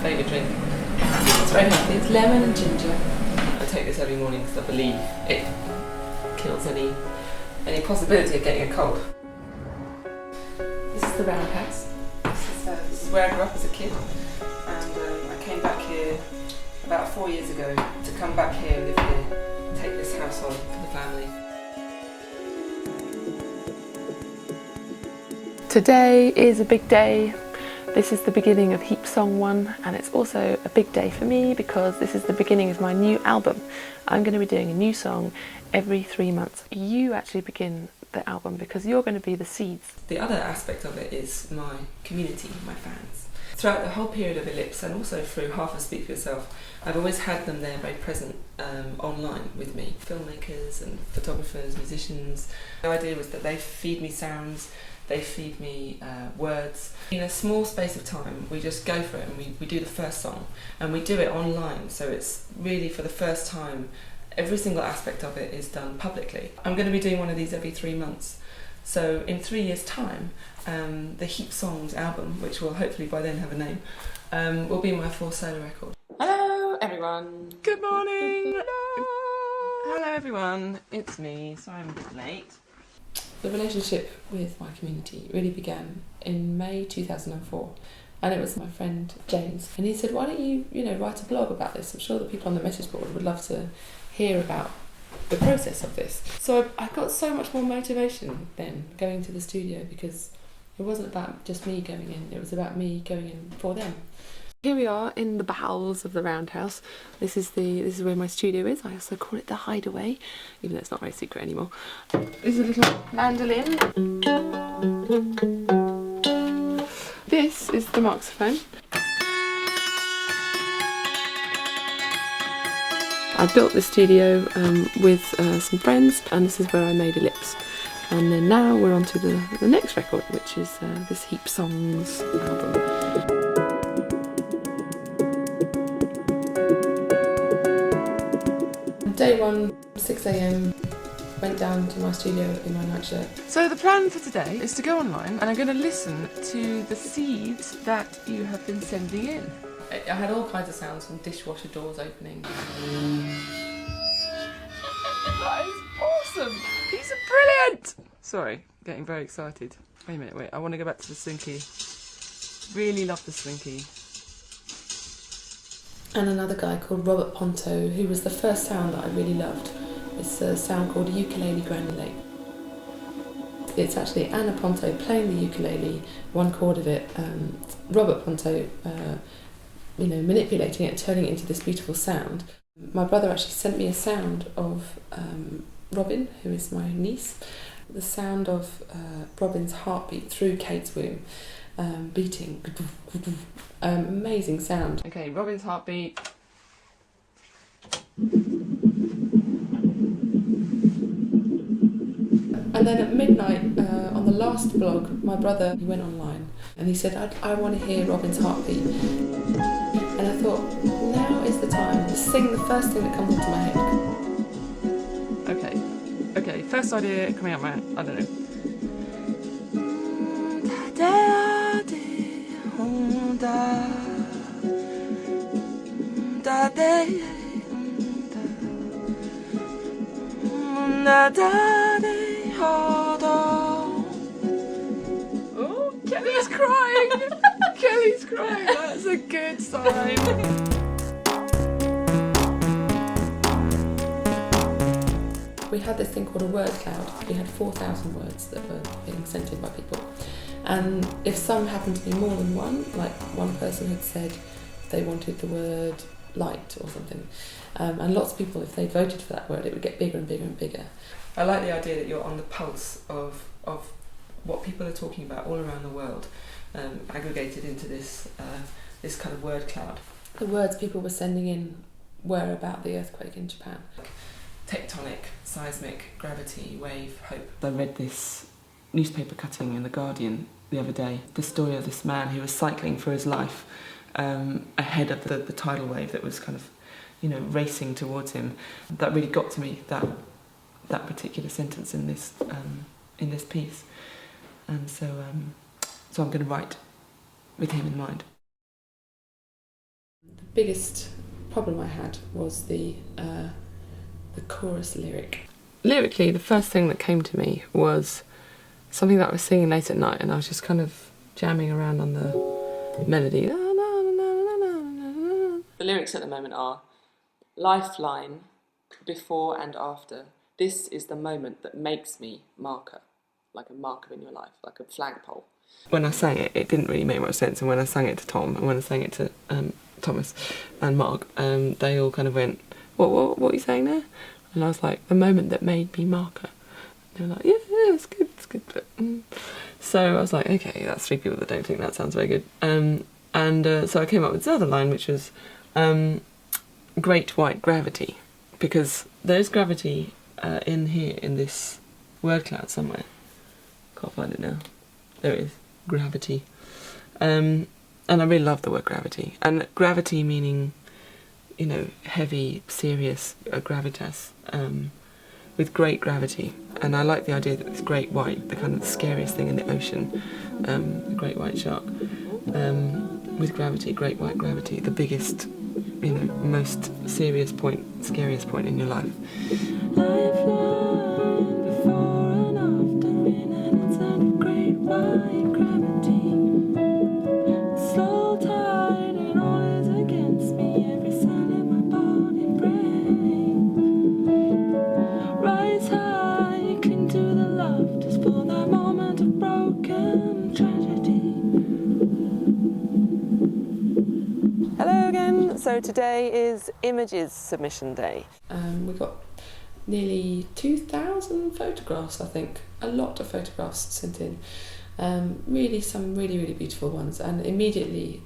favourite drink. It's very healthy. It's lemon and ginger. I take this every morning because I believe it kills any possibility of getting a cold. This is the roundhouse. This is where I grew up as a kid, and I came back here about 4 years ago to come back here, live here, take this house on for the family. Today is a big day. This is the beginning of Heapsong1, and it's also a big day for me because this is the beginning of my new album. I'm going to be doing a new song every 3 months. You actually begin the album because you're going to be the seeds. The other aspect of it is my community, my fans. Throughout the whole period of Ellipse, and also through Half a Speak for Yourself, I've always had them there very present online with me. Filmmakers and photographers, musicians. The idea was that they feed me sounds, they feed me words. In a small space of time, we just go for it and we do the first song. And we do it online, so it's really for the first time, every single aspect of it is done publicly. I'm going to be doing one of these every 3 months. So in 3 years' time, the Heapsongs album, which will hopefully by then have a name, will be my 4th solo record. Hello everyone! Good morning! Hello! Hello everyone, it's me. Sorry I'm a bit late. The relationship with my community really began in May 2004, and it was my friend James, and he said, why don't you write a blog about this? I'm sure the people on the message board would love to hear about the process of this. So I got so much more motivation then going to the studio, because it wasn't about just me going in, it was about me going in for them. Here we are in the bowels of the roundhouse. This is where my studio is. I also call it the hideaway, even though it's not very secret anymore. This is a little mandolin. This is the saxophone. I built this studio with some friends, and this is where I made Ellipse. And then now we're on to the next record, which is this Heapsongs album. Day one, 6 AM, went down to my studio in my nightshirt. So the plan for today is to go online, and I'm going to listen to the seeds that you have been sending in. I had all kinds of sounds, from dishwasher doors opening. That is awesome! These are brilliant! Sorry, getting very excited. Wait a minute, wait, I want to go back to the slinky. Really love the slinky. And another guy called Robert Ponto, who was the first sound that I really loved. It's a sound called ukulele granulate. It's actually Anna Ponto playing the ukulele, one chord of it, Robert Ponto manipulating it and turning it into this beautiful sound. My brother actually sent me a sound of Robin, who is my niece, the sound of Robin's heartbeat through Kate's womb. Beating, amazing sound. Okay, Robin's heartbeat. And then at midnight, on the last blog, my brother, he went online and he said, I want to hear Robin's heartbeat. And I thought, now is the time to sing the first thing that comes into my head. Okay, first idea coming out my head, I don't know. Oh, Kelly's crying! Kelly's crying, that's a good sign. We had this thing called a word cloud. We had 4,000 words that were being sent in by people. And if some happened to be more than one, like one person had said they wanted the word light or something, and lots of people, if they voted for that word, it would get bigger and bigger and bigger. I like the idea that you're on the pulse of what people are talking about all around the world, aggregated into this kind of word cloud. The words people were sending in were about the earthquake in Japan. Tectonic, seismic, gravity, wave, hope. I read this newspaper cutting in The Guardian the other day, the story of this man who was cycling for his life ahead of the tidal wave that was kind of, racing towards him. That really got to me, that particular sentence in this piece. And so I'm going to write with him in mind. The biggest problem I had was the chorus lyric. Lyrically, the first thing that came to me was something that I was singing late at night, and I was just kind of jamming around on the melody. The lyrics at the moment are: Lifeline, before and after. This is the moment that makes me marker. Like a marker in your life, like a flagpole. When I sang it, it didn't really make much sense, and when I sang it to Tom, and when I sang it to Thomas and Mark, they all kind of went, what are you saying there? And I was like, the moment that made me marker. And they were like, yeah, it's good, but... So I was like, okay, that's 3 people that don't think that sounds very good. So I came up with this other line, which was Great White Gravity, because there's gravity in here, in this word cloud somewhere. Can't find it now. There it is, gravity. And I really love the word gravity. And gravity meaning, you know, heavy, serious, gravitas, with great gravity. And I like the idea that this great white, the kind of scariest thing in the ocean, the great white shark, with gravity, great white gravity, the biggest, you know, most serious point, scariest point in your life. Lifeline, before and after, in an instant of great white gravity. Slow tide and all is against me, every cell in my body breaks. Rise high, cling to the love, just for that moment of broken tragedy. Hello again. So today is Images submission day. We got nearly 2,000 photographs, I think. A lot of photographs sent in. Really, some really beautiful ones. And immediately,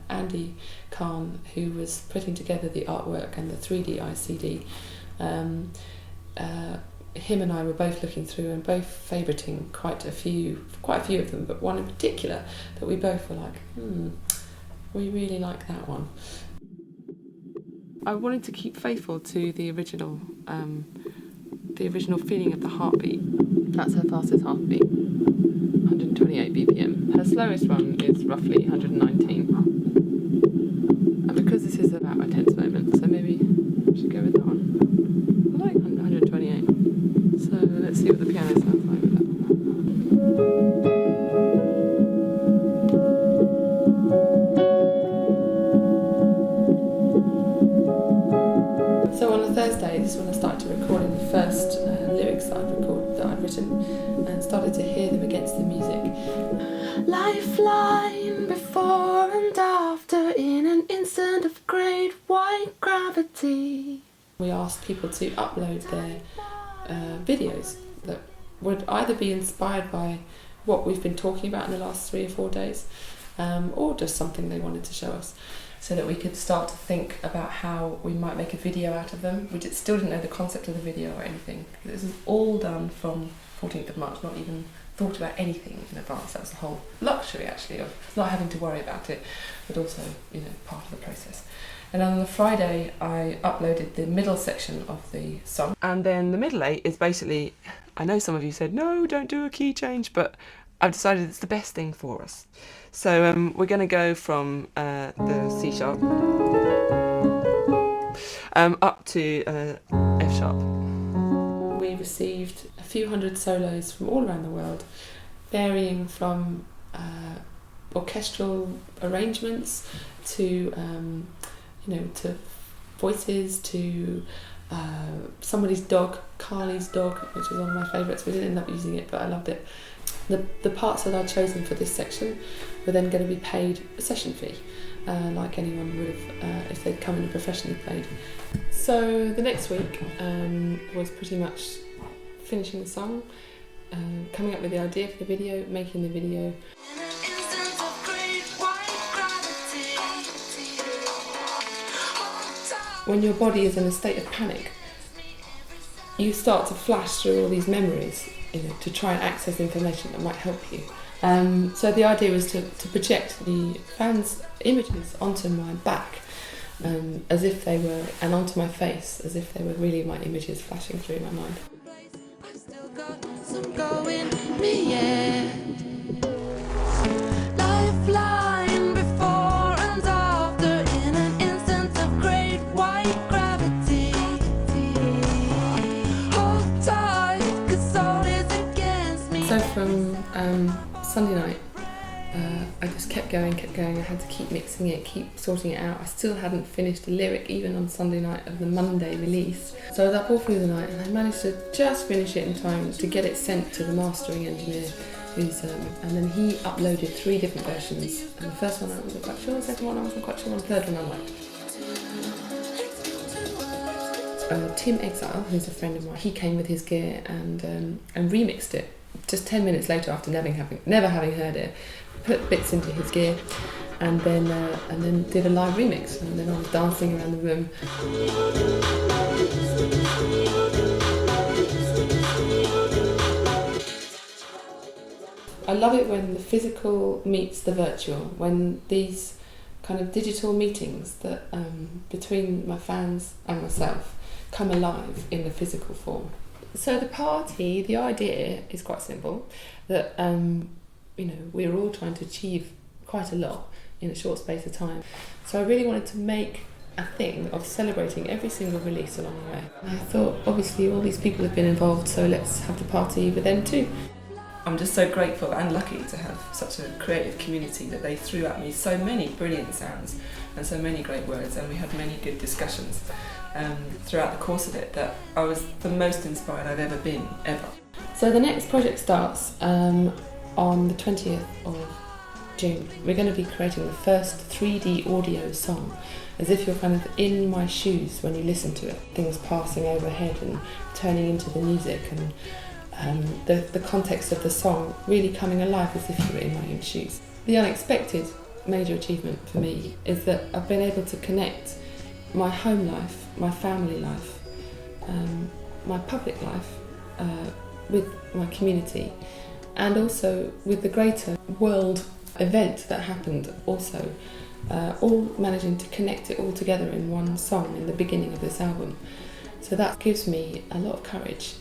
Andy Khan, who was putting together the artwork and the 3D ICD, him and I were both looking through and both favouriting quite a few of them, but one in particular that we both were like, we really like that one. I wanted to keep faithful to the original feeling of the heartbeat. That's her fastest heartbeat, 128 BPM. Her slowest one is roughly 119. And because this is about my tense moment, so maybe I should go with that one. I like 128. So let's see what the piano sounds like with that one. So on a Thursday, this is when I started recording the first lyrics that I'd written, and started to hear them against the music. Lifeline, before and after, in an instant of great white gravity. We asked people to upload their videos that would either be inspired by what we've been talking about in the last 3 or 4 days, or just something they wanted to show us, so that we could start to think about how we might make a video out of them. We still didn't know the concept of the video or anything. This is all done from 14th of March, not even thought about anything in advance. That was the whole luxury, actually, of not having to worry about it, but also, you know, part of the process. And on the Friday, I uploaded the middle section of the song. And then the middle 8 is basically, I know some of you said, no, don't do a key change, but I've decided it's the best thing for us. So we're going to go from the C sharp up to F sharp. We received a few hundred solos from all around the world, varying from orchestral arrangements to to voices, to somebody's dog, Carly's dog, which was one of my favourites. We didn't end up using it, but I loved it. The parts that I'd chosen for this section were then going to be paid a session fee, like anyone would have if they'd come in and professionally played. So the next week was pretty much finishing the song, coming up with the idea for the video, making the video. When your body is in a state of panic, you start to flash through all these memories, to try and access information that might help you. So the idea was to project the fans' images onto my back, as if they were, and onto my face, as if they were really my images flashing through my mind. I've still got some going me, yeah. Lifeline before and after, in an from Sunday night. I just kept going. I had to keep mixing it, keep sorting it out. I still hadn't finished a lyric even on Sunday night of the Monday release. So I was up all through the night and I managed to just finish it in time to get it sent to the mastering engineer, and then he uploaded 3 different versions. And the first one I wasn't quite sure, the second one I wasn't quite sure, and the third one I liked. Tim Exile, who's a friend of mine, he came with his gear and remixed it just 10 minutes later after never having heard it. Put bits into his gear and then did a live remix, and then I was dancing around the room. I love it when the physical meets the virtual, when these kind of digital meetings that between my fans and myself come alive in the physical form. So the party, the idea is quite simple, that we're all trying to achieve quite a lot in a short space of time. So I really wanted to make a thing of celebrating every single release along the way. And I thought, obviously all these people have been involved, so let's have the party with them too. I'm just so grateful and lucky to have such a creative community that they threw at me so many brilliant sounds and so many great words, and we had many good discussions throughout the course of it, that I was the most inspired I've ever been, ever. So the next project starts on the 20th of June. We're going to be creating the first 3D audio song, as if you're kind of in my shoes when you listen to it. Things passing overhead and turning into the music, and the context of the song really coming alive as if you were in my own shoes. The unexpected major achievement for me is that I've been able to connect my home life, my family life, my public life with my community, and also with the greater world event that happened also, all managing to connect it all together in one song in the beginning of this album. So that gives me a lot of courage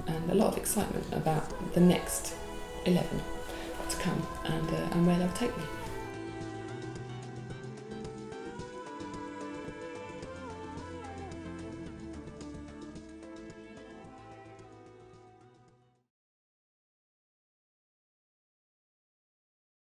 and a lot of excitement about the next 11 to come and where they'll take me.